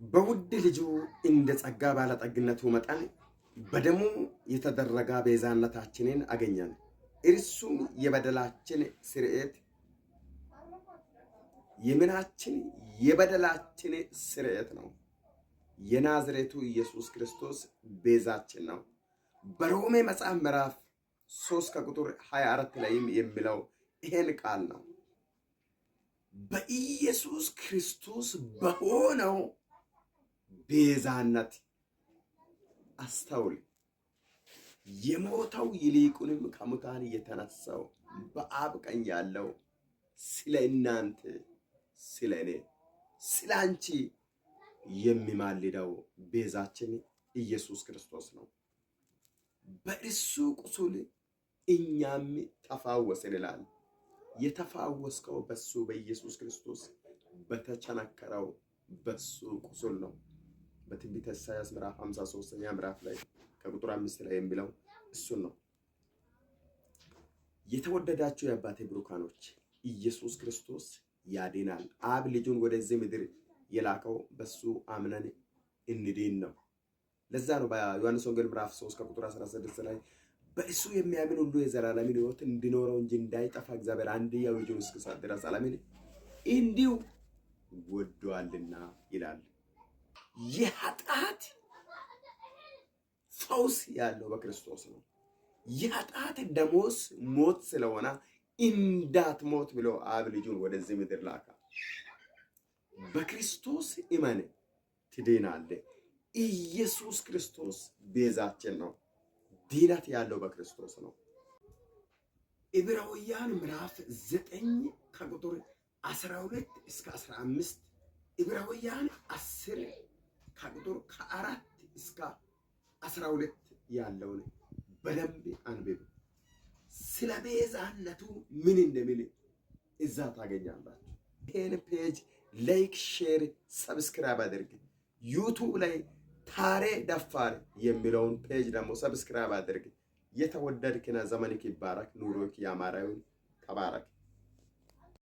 በውድ ልጁ እንደ ጸጋ ባለጠግነቱ መጠን በደሙ የተደረገ ቤዛነታችንን አገኘን። እርሱም የበደላችን ስርየት የበደላችን ስርየት ነው። የናዝሬቱ ኢየሱስ ክርስቶስ ቤዛችን ነው። በሮሜ መጽሐፍ ምዕራፍ 3 ከቁጥር 24 ላይም የሚለው ይሄን ቃል ነው። በኢየሱስ ክርስቶስ በሆነው ቤዛነት አስተውል። የሞተው ይልቁንም ከሙታን የተነሳው በአብ ቀኝ ያለው ስለ እናንተ፣ ስለ እኔ፣ ስለ አንቺ የሚማልደው ቤዛችን ኢየሱስ ክርስቶስ ነው። በእርሱ ቁስል እኛም ተፋወስን ይላል። የተፋወስከው በሱ በኢየሱስ ክርስቶስ በተቸነከረው በሱ ቁስል ነው። በትንቢተ ኢሳይያስ ምዕራፍ 53ኛ ምዕራፍ ላይ ከቁጥር 5 ላይ የሚለው እሱን ነው። የተወደዳችሁ የአባቴ ብሩካኖች ኢየሱስ ክርስቶስ ያድናል። አብ ልጁን ወደዚህ ምድር የላከው በሱ አምነን እንድን ነው። ለዛ ነው በዮሐንስ ወንጌል ምዕራፍ 3 ከቁጥር 16 ላይ በእሱ የሚያምን ሁሉ የዘላለም ሕይወት እንዲኖረው እንጂ እንዳይጠፋ እግዚአብሔር አንድያ ልጁን እስኪሰጥ ድረስ ዓለምን እንዲሁ ወዷልና ይላል። የኃጢአት ፈውስ ያለው በክርስቶስ ነው። የኃጢአት ደሞዝ ሞት ስለሆነ እንዳትሞት ብሎ አብ ልጁን ወደዚህ ምድር ላካ። በክርስቶስ እመን ትድናለህ። ኢየሱስ ክርስቶስ ቤዛችን ነው። ድነት ያለው በክርስቶስ ነው። ዕብራውያን ምዕራፍ 9 ከቁጥር 12 እስከ 15፣ ዕብራውያን 10 ከቁጥር 4 እስከ 12 ያለውን በደንብ አንብቡ። ስለ ቤዛነቱ ምን እንደሚል እዛ ታገኛላችሁ። ይሄን ፔጅ ላይክ፣ ሼር፣ ሰብስክራይብ አድርግ። ዩቱብ ላይ ታሬ ደፋር የሚለውን ፔጅ ደግሞ ሰብስክራይብ አድርግ። የተወደድክና ዘመንክ ይባረክ፣ ኑሮክ ያማረ ይሁን። ተባረክ።